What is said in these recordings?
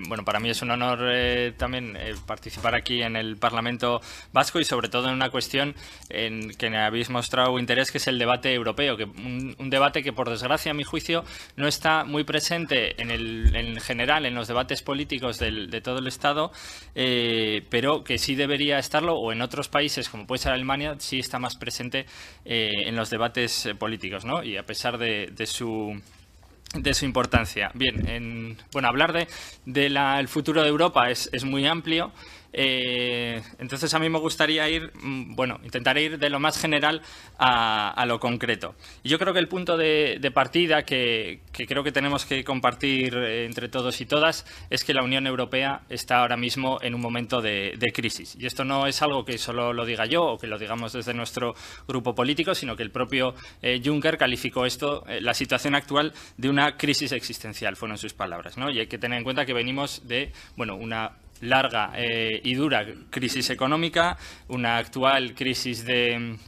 Bueno, para mí es un honor también participar aquí en el Parlamento Vasco y sobre todo en una cuestión en que me habéis mostrado interés, que es el debate europeo, que un debate que por desgracia a mi juicio no está muy presente en general en los debates políticos de todo el Estado, pero que sí debería estarlo, o en otros países como puede ser Alemania sí está más presente en los debates políticos, ¿no? Y a pesar de su importancia. Bien, bueno, hablar del futuro de Europa es muy amplio. Entonces a mí me gustaría intentaré ir de lo más general a lo concreto. Y yo creo que el punto de partida que creo que tenemos que compartir entre todos y todas es que la Unión Europea está ahora mismo en un momento de crisis. Y esto no es algo que solo lo diga yo o que lo digamos desde nuestro grupo político, sino que el propio Juncker calificó la situación actual, de una crisis existencial, fueron sus palabras, ¿no? Y hay que tener en cuenta que venimos de, una larga y dura crisis económica, una actual crisis del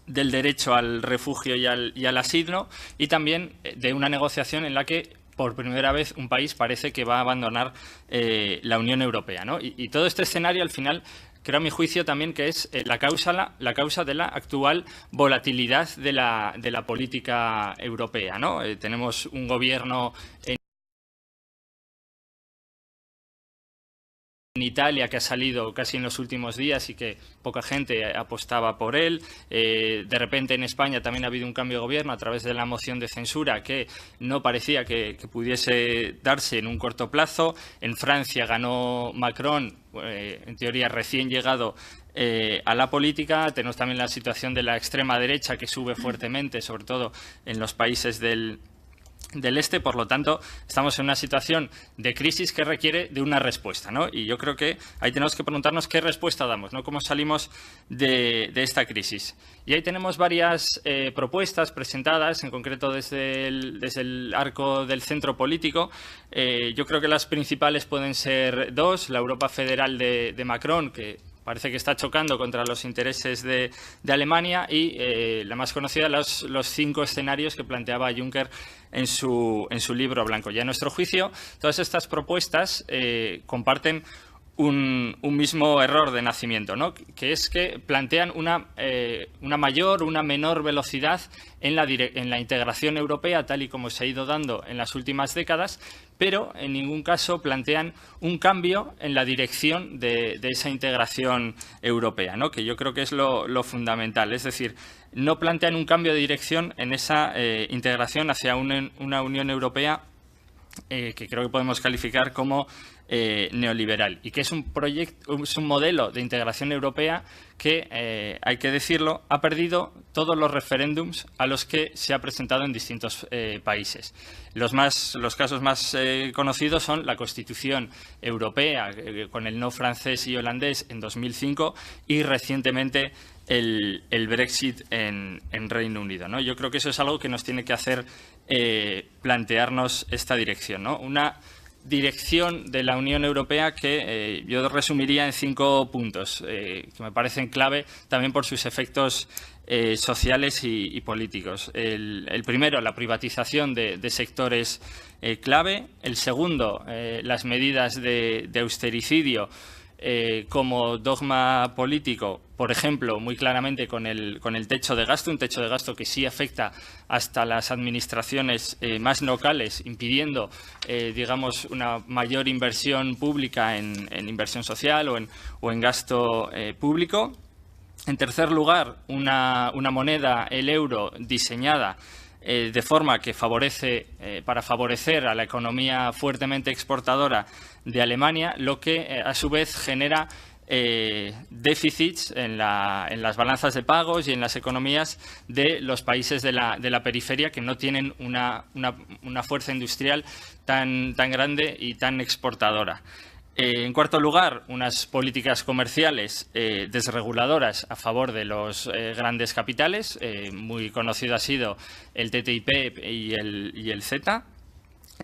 derecho al refugio y al asilo, y también de una negociación en la que por primera vez un país parece que va a abandonar la Unión Europea, ¿no? Y todo este escenario al final creo, a mi juicio, también que es la causa de la actual volatilidad de la política europea, ¿no? Tenemos un gobierno en Italia que ha salido casi en los últimos días y que poca gente apostaba por él. De repente en España también ha habido un cambio de gobierno a través de la moción de censura que no parecía que pudiese darse en un corto plazo. En Francia ganó Macron, en teoría recién llegado a la política. Tenemos también la situación de la extrema derecha que sube fuertemente, sobre todo en los países del este. Por lo tanto, estamos en una situación de crisis que requiere de una respuesta, ¿no? Y yo creo que ahí tenemos que preguntarnos qué respuesta damos, ¿no? Cómo salimos de esta crisis. Y ahí tenemos varias propuestas presentadas, en concreto desde el arco del centro político. Yo creo que las principales pueden ser dos: la Europa federal de Macron, que parece que está chocando contra los intereses de Alemania, y la más conocida, los 5 escenarios que planteaba Juncker en su libro blanco. Ya a nuestro juicio, todas estas propuestas comparten un mismo error de nacimiento, ¿no? Que es que plantean una mayor, una menor velocidad en la integración europea, tal y como se ha ido dando en las últimas décadas, pero en ningún caso plantean un cambio en la dirección de esa integración europea, ¿no? Que yo creo que es lo fundamental. Es decir, no plantean un cambio de dirección en esa integración hacia una Unión Europea que creo que podemos calificar como neoliberal, y que es un modelo de integración europea que, hay que decirlo, ha perdido todos los referéndums a los que se ha presentado en distintos países. Los casos más conocidos son la Constitución Europea, con el no francés y holandés en 2005, y recientemente el Brexit en Reino Unido, ¿no? Yo creo que eso es algo que nos tiene que hacer plantearnos esta dirección, ¿no? Una dirección de la Unión Europea que yo resumiría en 5 puntos, que me parecen clave también por sus efectos sociales y políticos. El primero, la privatización de sectores clave. El segundo, las medidas de austericidio como dogma político, por ejemplo, muy claramente con el techo de gasto, un techo de gasto que sí afecta hasta las administraciones más locales, impidiendo, digamos, una mayor inversión pública en inversión social o en gasto público. En tercer lugar, una moneda, el euro, diseñada de forma que para favorecer a la economía fuertemente exportadora de Alemania, lo que a su vez genera déficits en las balanzas de pagos y en las economías de los países de la periferia, que no tienen una fuerza industrial tan grande y tan exportadora. En cuarto lugar, unas políticas comerciales desreguladoras a favor de los grandes capitales. Muy conocido ha sido el TTIP y el CETA.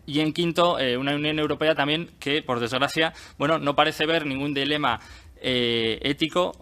Y en quinto, una Unión Europea también que, por desgracia, no parece ver ningún dilema ético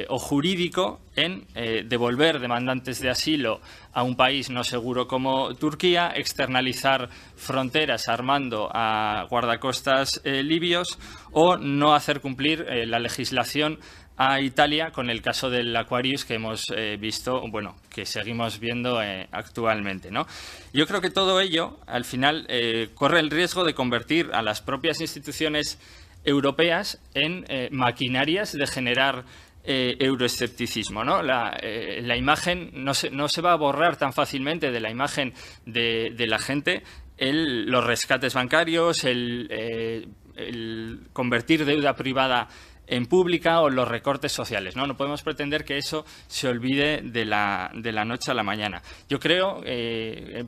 o jurídico en devolver demandantes de asilo a un país no seguro como Turquía, externalizar fronteras armando a guardacostas libios o no hacer cumplir la legislación a Italia con el caso del Aquarius que hemos visto, bueno, que seguimos viendo actualmente, ¿no? Yo creo que todo ello, al final, corre el riesgo de convertir a las propias instituciones europeas en maquinarias de generar euroescepticismo, ¿no? La imagen no se va a borrar tan fácilmente de la imagen de la gente los rescates bancarios, el convertir deuda privada en pública o los recortes sociales, ¿no? No podemos pretender que eso se olvide de la noche a la mañana. Yo creo,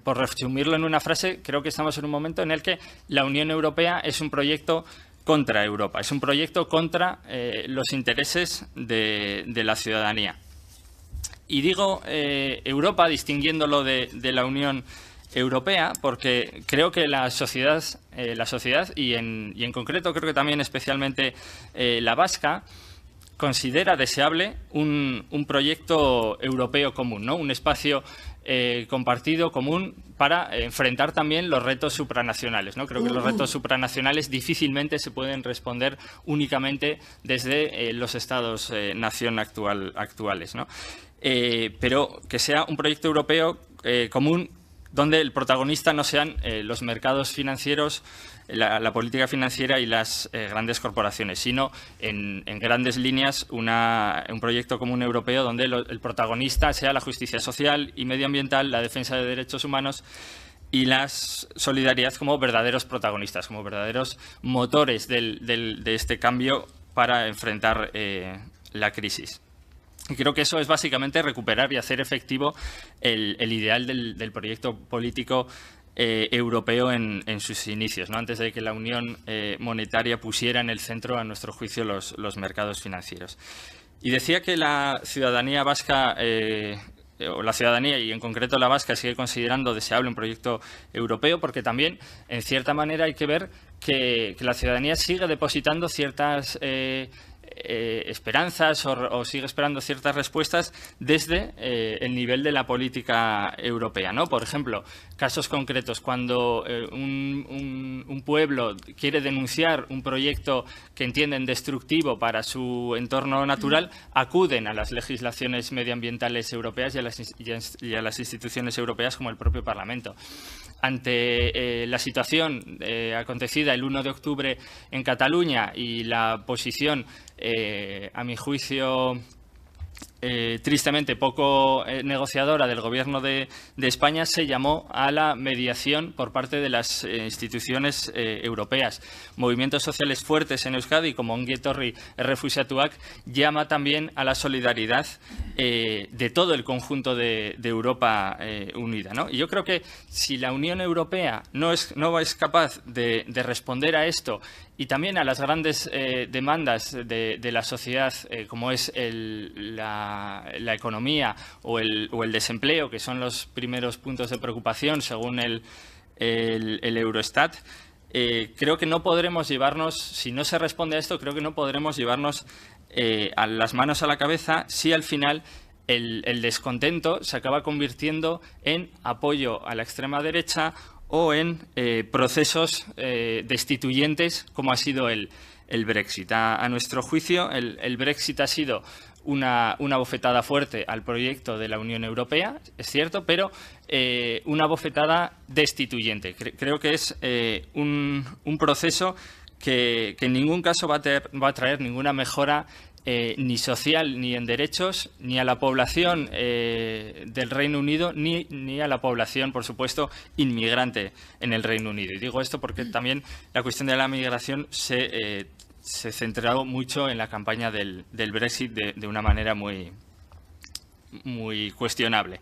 por resumirlo en una frase, creo que estamos en un momento en el que la Unión Europea es un proyecto contra Europa, es un proyecto contra los intereses de la ciudadanía. Y digo Europa distinguiéndolo de la Unión Europea porque creo que la sociedad y en concreto creo que también especialmente la vasca considera deseable un proyecto europeo común, ¿no? Un espacio compartido, común, para enfrentar también los retos supranacionales, ¿no? Creo que los retos supranacionales difícilmente se pueden responder únicamente desde los estados-nación actuales, ¿no? Pero que sea un proyecto europeo común donde el protagonista no sean los mercados financieros, la política financiera y las grandes corporaciones, sino en grandes líneas un proyecto común europeo donde el protagonista sea la justicia social y medioambiental, la defensa de derechos humanos y la solidaridad como verdaderos protagonistas, como verdaderos motores de este cambio para enfrentar la crisis. Y creo que eso es básicamente recuperar y hacer efectivo el ideal del proyecto político europeo en sus inicios, ¿no? Antes de que la Unión Monetaria pusiera en el centro, a nuestro juicio, los mercados financieros. Y decía que la ciudadanía vasca, o la ciudadanía y en concreto la vasca, sigue considerando deseable un proyecto europeo porque también, en cierta manera, hay que ver que la ciudadanía sigue depositando ciertas esperanzas o sigue esperando ciertas respuestas desde el nivel de la política europea, ¿no? Por ejemplo, casos concretos, cuando un pueblo quiere denunciar un proyecto que entienden destructivo para su entorno natural, acuden a las legislaciones medioambientales europeas y a las instituciones europeas como el propio Parlamento. Ante la situación acontecida el 1 de octubre en Cataluña y la posición, a mi juicio, tristemente poco negociadora del Gobierno de España, se llamó a la mediación por parte de las instituciones europeas. Movimientos sociales fuertes en Euskadi, como Ongi Etorri Errefuxiatuak, llama también a la solidaridad de todo el conjunto de Europa unida, ¿no? Y yo creo que si la Unión Europea no es capaz de responder a esto y también a las grandes demandas de la sociedad, como es la economía o el desempleo, que son los primeros puntos de preocupación según el Eurostat, creo que no podremos llevarnos, si no se responde a esto, creo que no podremos llevarnos a las manos a la cabeza si al final el descontento se acaba convirtiendo en apoyo a la extrema derecha o en procesos destituyentes, como ha sido el Brexit. A nuestro juicio, el Brexit ha sido una bofetada fuerte al proyecto de la Unión Europea, es cierto, pero una bofetada destituyente. Creo que es un proceso que en ningún caso va a traer ninguna mejora ni social, ni en derechos, ni a la población del Reino Unido, ni a la población, por supuesto, inmigrante en el Reino Unido. Y digo esto porque también la cuestión de la migración se centró mucho en la campaña del Brexit de una manera muy cuestionable.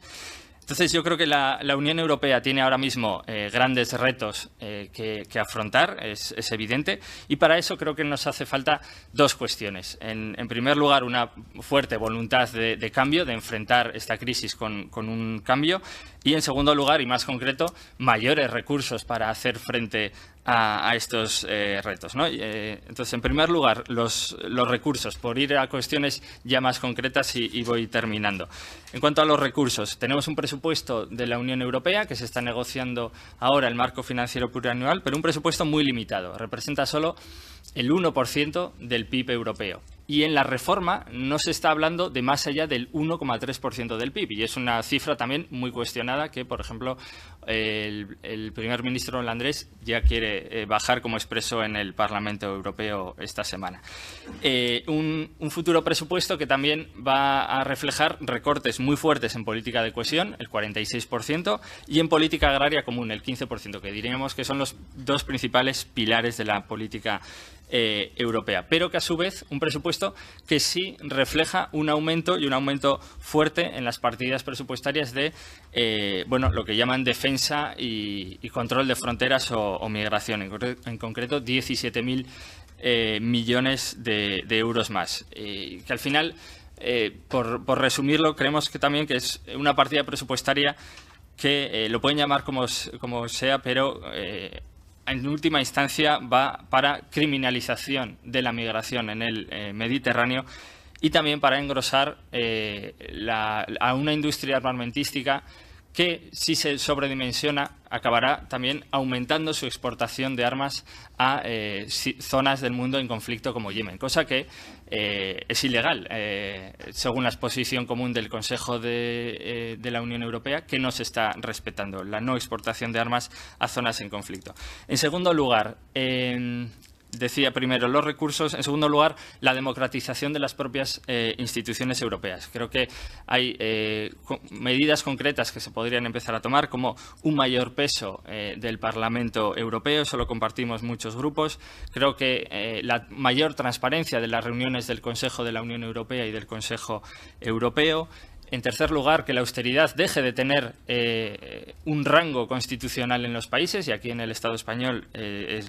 Entonces, yo creo que la Unión Europea tiene ahora mismo grandes retos que afrontar, es evidente, y para eso creo que nos hace falta dos cuestiones. En primer lugar, una fuerte voluntad de cambio, de enfrentar esta crisis con un cambio, Y en segundo lugar, y más concreto, mayores recursos para hacer frente a estos retos, ¿no? Entonces, en primer lugar, los recursos, por ir a cuestiones ya más concretas y voy terminando. En cuanto a los recursos, tenemos un presupuesto de la Unión Europea que se está negociando ahora el marco financiero plurianual, pero un presupuesto muy limitado. Representa solo el 1% del PIB europeo. Y en la reforma no se está hablando de más allá del 1,3% del PIB. Y es una cifra también muy cuestionada que, por ejemplo, el primer ministro holandés ya quiere bajar, como expresó en el Parlamento Europeo esta semana. Un futuro presupuesto que también va a reflejar recortes muy fuertes en política de cohesión, el 46%, y en política agraria común, el 15%, que diríamos que son los dos principales pilares de la política europea, pero que a su vez un presupuesto que sí refleja un aumento y un aumento fuerte en las partidas presupuestarias de bueno, lo que llaman defensa y control de fronteras o migración, en concreto 17.000 millones de euros más, que al final, por resumirlo, creemos que también que es una partida presupuestaria que lo pueden llamar como sea, pero en última instancia va para criminalización de la migración en el Mediterráneo y también para engrosar a una industria armamentística que, si se sobredimensiona, acabará también aumentando su exportación de armas a zonas del mundo en conflicto como Yemen, cosa que es ilegal, según la exposición común del Consejo de la Unión Europea, que no se está respetando la no exportación de armas a zonas en conflicto. En segundo lugar, decía primero los recursos, en segundo lugar la democratización de las propias instituciones europeas. Creo que hay medidas concretas que se podrían empezar a tomar, como un mayor peso del Parlamento Europeo, eso lo compartimos muchos grupos. Creo que la mayor transparencia de las reuniones del Consejo de la Unión Europea y del Consejo Europeo. En tercer lugar, que la austeridad deje de tener un rango constitucional en los países, y aquí en el Estado español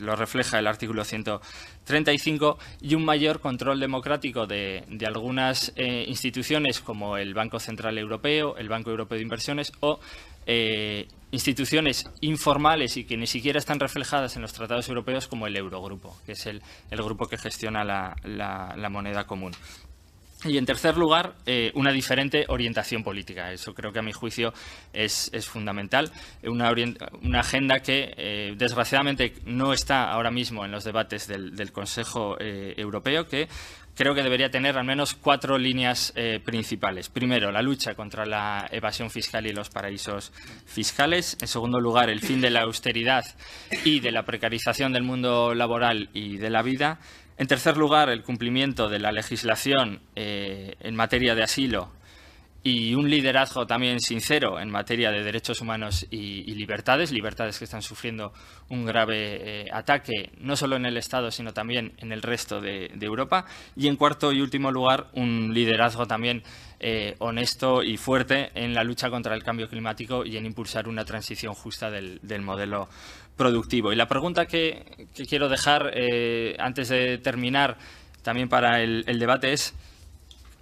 lo refleja el artículo 135, y un mayor control democrático de algunas instituciones como el Banco Central Europeo, el Banco Europeo de Inversiones o instituciones informales y que ni siquiera están reflejadas en los tratados europeos como el Eurogrupo, que es el grupo que gestiona la moneda común. Y en tercer lugar, una diferente orientación política. Eso creo que a mi juicio es fundamental. Una agenda que desgraciadamente no está ahora mismo en los debates del Consejo Europeo, que creo que debería tener al menos 4 líneas principales. Primero, la lucha contra la evasión fiscal y los paraísos fiscales. En segundo lugar, el fin de la austeridad y de la precarización del mundo laboral y de la vida. En tercer lugar, el cumplimiento de la legislación en materia de asilo y un liderazgo también sincero en materia de derechos humanos y libertades que están sufriendo un grave ataque, no solo en el Estado, sino también en el resto de Europa. Y en cuarto y último lugar, un liderazgo también honesto y fuerte en la lucha contra el cambio climático y en impulsar una transición justa del modelo productivo. Y la pregunta que quiero dejar antes de terminar también para el debate es,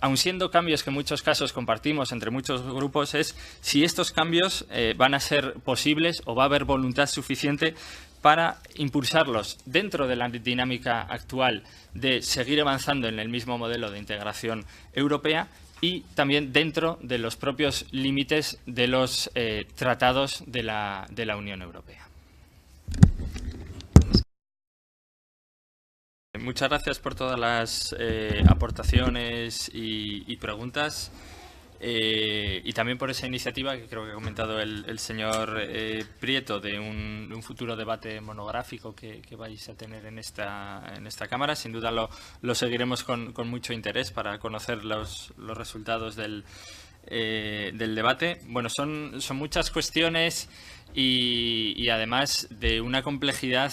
aun siendo cambios que en muchos casos compartimos entre muchos grupos, es si estos cambios van a ser posibles o va a haber voluntad suficiente para impulsarlos dentro de la dinámica actual de seguir avanzando en el mismo modelo de integración europea y también dentro de los propios límites de los tratados de la Unión Europea. Muchas gracias por todas las aportaciones y preguntas y también por esa iniciativa que creo que ha comentado el señor Prieto de un futuro debate monográfico que vais a tener en esta Cámara. Sin duda lo seguiremos con mucho interés para conocer los resultados del debate. Bueno, son muchas cuestiones y además de una complejidad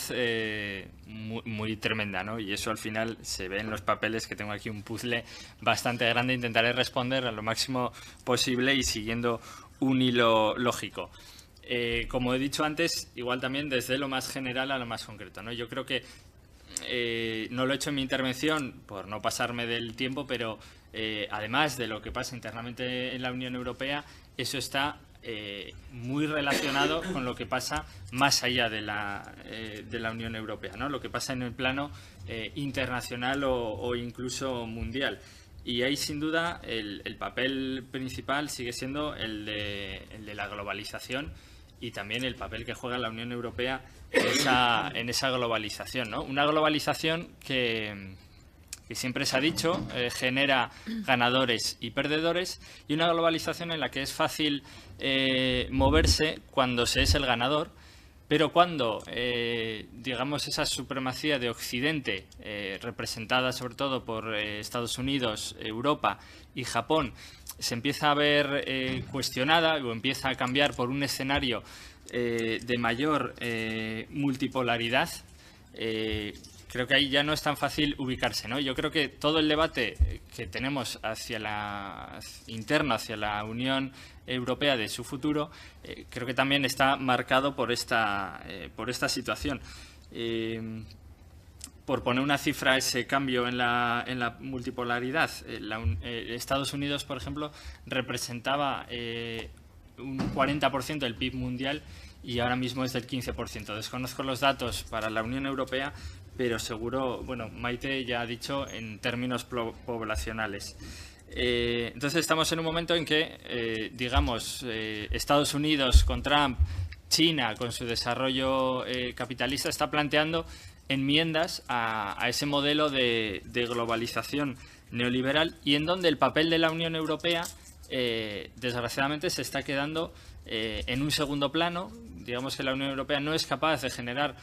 muy tremenda, ¿no? Y eso al final se ve en los papeles, que tengo aquí un puzzle bastante grande. Intentaré responder a lo máximo posible y siguiendo un hilo lógico. Como he dicho antes, igual también desde lo más general a lo más concreto, ¿no? Yo creo que no lo he hecho en mi intervención por no pasarme del tiempo, pero además de lo que pasa internamente en la Unión Europea, eso está muy relacionado con lo que pasa más allá de la Unión Europea, ¿no? Lo que pasa en el plano internacional o incluso mundial. Y ahí, sin duda, el papel principal sigue siendo el de la globalización y también el papel que juega la Unión Europea en esa globalización, ¿no? Una globalización que siempre se ha dicho, genera ganadores y perdedores, y una globalización en la que es fácil moverse cuando se es el ganador, pero cuando, digamos, esa supremacía de Occidente, representada sobre todo por Estados Unidos, Europa y Japón, se empieza a ver cuestionada o empieza a cambiar por un escenario de mayor multipolaridad, creo que ahí ya no es tan fácil ubicarse, ¿no? Yo creo que todo el debate que tenemos interno hacia la Unión Europea de su futuro, creo que también está marcado por esta situación. Por poner una cifra a ese cambio en la multipolaridad, Estados Unidos, por ejemplo, representaba un 40% del PIB mundial y ahora mismo es del 15%. Desconozco los datos para la Unión Europea, pero seguro, bueno, Maite ya ha dicho en términos poblacionales. Entonces estamos en un momento en que, digamos, Estados Unidos con Trump, China con su desarrollo capitalista está planteando enmiendas a ese modelo de globalización neoliberal y en donde el papel de la Unión Europea, desgraciadamente, se está quedando en un segundo plano. Digamos que la Unión Europea no es capaz de generar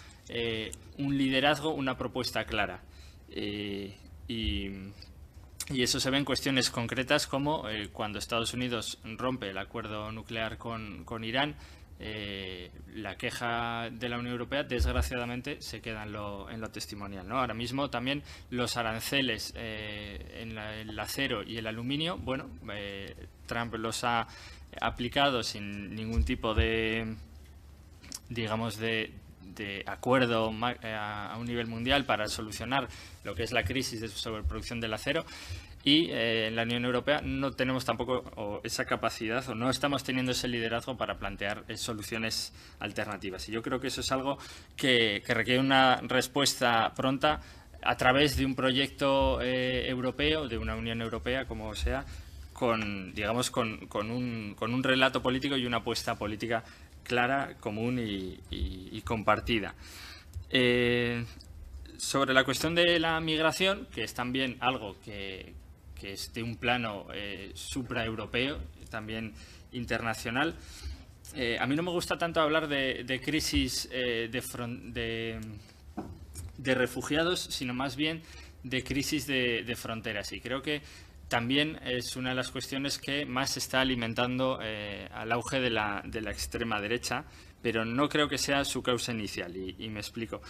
un liderazgo, una propuesta clara. Y eso se ve en cuestiones concretas como cuando Estados Unidos rompe el acuerdo nuclear con Irán. La queja de la Unión Europea, desgraciadamente, se queda en lo testimonial, ¿no? Ahora mismo también los aranceles en el acero y el aluminio, bueno, Trump los ha aplicado sin ningún tipo de, digamos, de acuerdo a un nivel mundial para solucionar lo que es la crisis de sobreproducción del acero. Y en la Unión Europea no tenemos tampoco esa capacidad o no estamos teniendo ese liderazgo para plantear soluciones alternativas. Y yo creo que eso es algo que requiere una respuesta pronta a través de un proyecto europeo, de una Unión Europea, como sea, digamos, con un relato político y una apuesta política clara, común y compartida. Sobre la cuestión de la migración, que es también algo que es de un plano supraeuropeo, también internacional. A mí no me gusta tanto hablar de crisis de refugiados, sino más bien de crisis de fronteras. Y creo que también es una de las cuestiones que más está alimentando al auge de la extrema derecha, pero no creo que sea su causa inicial, y me explico.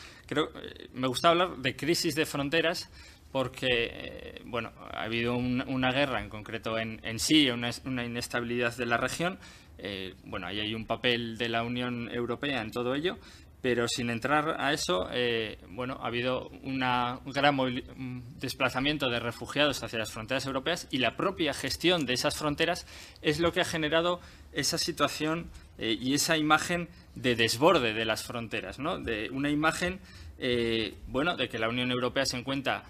Me gusta hablar de crisis de fronteras porque, bueno, ha habido una guerra en concreto en sí, una inestabilidad de la región. Bueno, ahí hay un papel de la Unión Europea en todo ello, pero sin entrar a eso, bueno, ha habido un gran desplazamiento de refugiados hacia las fronteras europeas y la propia gestión de esas fronteras es lo que ha generado esa situación y esa imagen de desborde de las fronteras, ¿no? De una imagen, bueno, de que la Unión Europea se encuentra,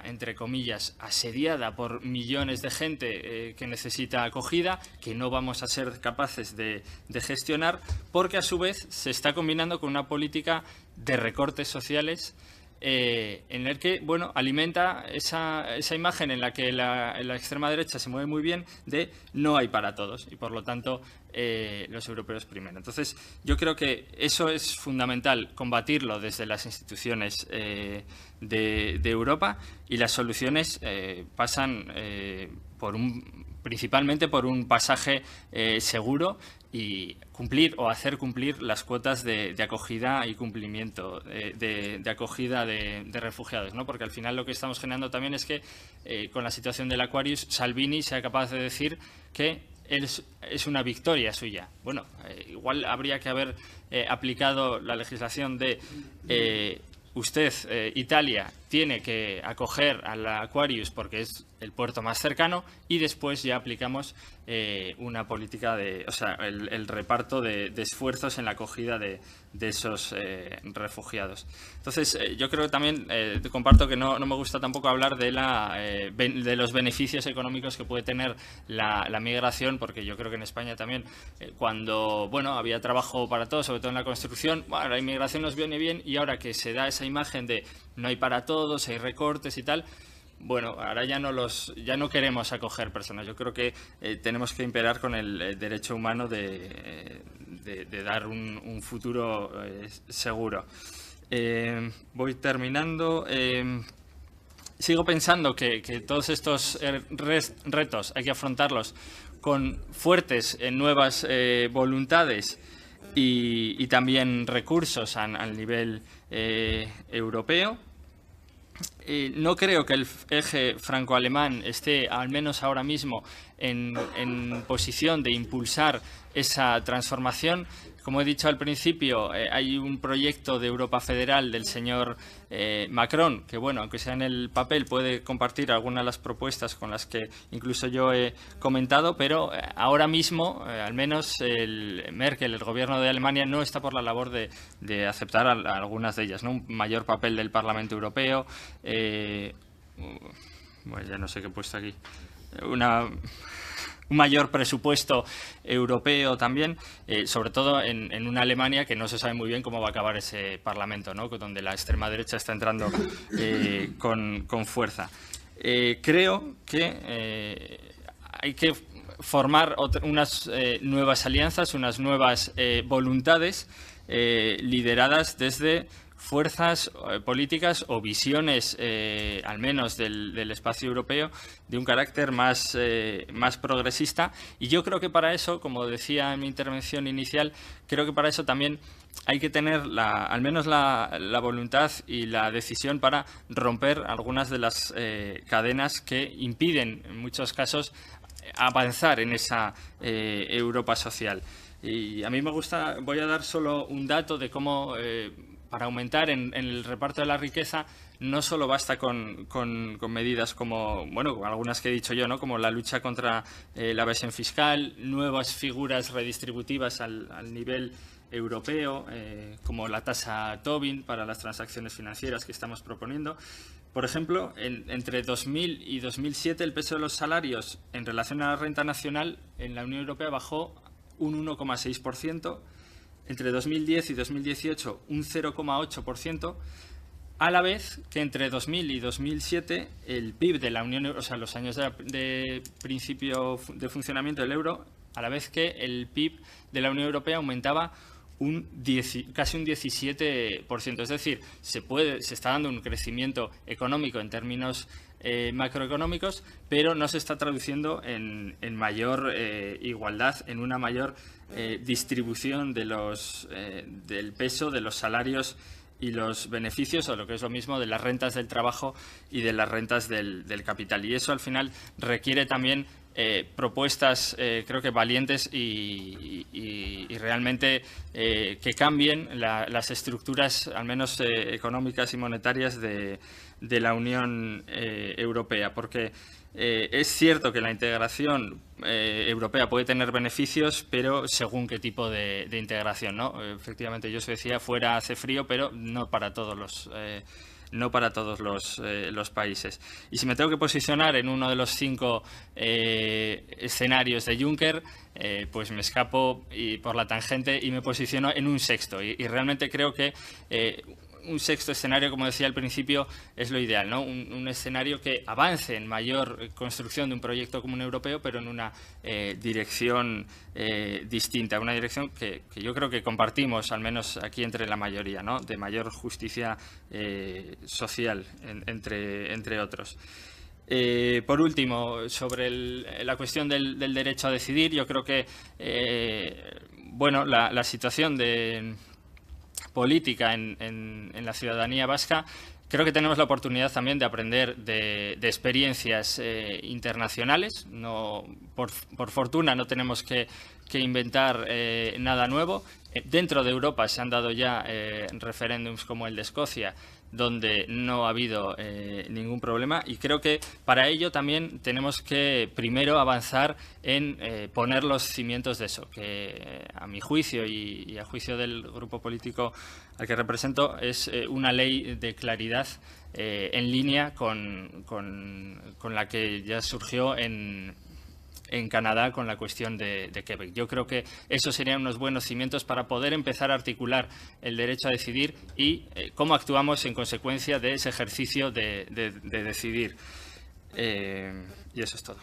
entre comillas, asediada por millones de gente que necesita acogida, que no vamos a ser capaces de gestionar, porque a su vez se está combinando con una política de recortes sociales en el que, bueno, alimenta esa imagen en la que la extrema derecha se mueve muy bien de no hay para todos y, por lo tanto, los europeos primero. Entonces, yo creo que eso es fundamental, combatirlo desde las instituciones de Europa, y las soluciones pasan principalmente por un pasaje seguro y cumplir o hacer cumplir las cuotas de acogida y cumplimiento de acogida de refugiados, ¿no? Porque al final lo que estamos generando también es que con la situación del Aquarius, Salvini sea capaz de decir que es una victoria suya. Bueno, igual habría que haber aplicado la legislación de usted, Italia, tiene que acoger a la Aquarius porque es el puerto más cercano, y después ya aplicamos una política el reparto de esfuerzos en la acogida de esos refugiados. Entonces, yo creo que también comparto que no me gusta tampoco hablar de los beneficios económicos que puede tener la migración, porque yo creo que en España también, cuando había trabajo para todos, sobre todo en la construcción, la inmigración nos viene bien, y ahora que se da esa imagen de no hay para todos, hay recortes y tal, ahora ya no queremos acoger personas. Yo creo que tenemos que imperar con el derecho humano de dar un futuro seguro. Voy terminando. Sigo pensando que todos estos retos hay que afrontarlos con fuertes nuevas voluntades y también recursos al nivel europeo. No creo que el eje franco-alemán esté, al menos ahora mismo, en posición de impulsar esa transformación. Como he dicho al principio, hay un proyecto de Europa federal del señor Macron, que aunque sea en el papel, puede compartir algunas de las propuestas con las que incluso yo he comentado, pero ahora mismo, al menos Merkel, el gobierno de Alemania, no está por la labor de aceptar algunas de ellas, ¿no? Un mayor papel del Parlamento Europeo, ya no sé qué he puesto aquí, un mayor presupuesto europeo también, sobre todo en una Alemania que no se sabe muy bien cómo va a acabar ese Parlamento, ¿no? Donde la extrema derecha está entrando con fuerza. Creo que hay que formar unas nuevas alianzas, unas nuevas voluntades lideradas desde fuerzas políticas o visiones, al menos del espacio europeo, de un carácter más progresista. Y yo creo que para eso, como decía en mi intervención inicial, creo que para eso también hay que tener al menos la voluntad y la decisión para romper algunas de las cadenas que impiden, en muchos casos, avanzar en esa Europa social. Y a mí voy a dar solo un dato de cómo para aumentar en el reparto de la riqueza no solo basta con medidas como, algunas que he dicho yo, ¿no? Como la lucha contra la evasión fiscal, nuevas figuras redistributivas al nivel europeo, como la tasa Tobin para las transacciones financieras que estamos proponiendo. Por ejemplo, entre 2000 y 2007 el peso de los salarios en relación a la renta nacional en la Unión Europea bajó un 1,6%, entre 2010 y 2018 un 0,8%, a la vez que entre 2000 y 2007 el PIB de la Unión Europea, o sea, los años de principio de funcionamiento del euro, a la vez que el PIB de la Unión Europea aumentaba casi un 17%. Es decir, se está dando un crecimiento económico en términos macroeconómicos, pero no se está traduciendo en mayor igualdad, en una mayor distribución del peso de los salarios y los beneficios, o lo que es lo mismo, de las rentas del trabajo y de las rentas del capital. Y eso al final requiere también propuestas, creo que valientes y realmente que cambien las estructuras, al menos económicas y monetarias, de la Unión Europea, porque es cierto que la integración europea puede tener beneficios, pero según qué tipo de integración, ¿no? Efectivamente, yo os decía, fuera hace frío, pero no para todos los países. Y si me tengo que posicionar en uno de los 5 escenarios de Juncker, pues me escapo por la tangente y me posiciono en un sexto. Y realmente creo que un sexto escenario, como decía al principio, es lo ideal, ¿no? Un escenario que avance en mayor construcción de un proyecto común europeo, pero en una dirección distinta, una dirección que yo creo que compartimos, al menos aquí entre la mayoría, ¿no? De mayor justicia social, entre otros. Por último, sobre la cuestión del derecho a decidir, yo creo que la situación política en la ciudadanía vasca, creo que tenemos la oportunidad también de aprender de experiencias internacionales. No, por fortuna no tenemos que que inventar nada nuevo. Dentro de Europa se han dado ya referéndums como el de Escocia, donde no ha habido ningún problema, y creo que para ello también tenemos que primero avanzar en poner los cimientos de eso, que a mi juicio y a juicio del grupo político al que represento es una ley de claridad en línea con la que ya surgió en Canadá con la cuestión de Quebec. Yo creo que esos serían unos buenos cimientos para poder empezar a articular el derecho a decidir y cómo actuamos en consecuencia de ese ejercicio de decidir. Y eso es todo.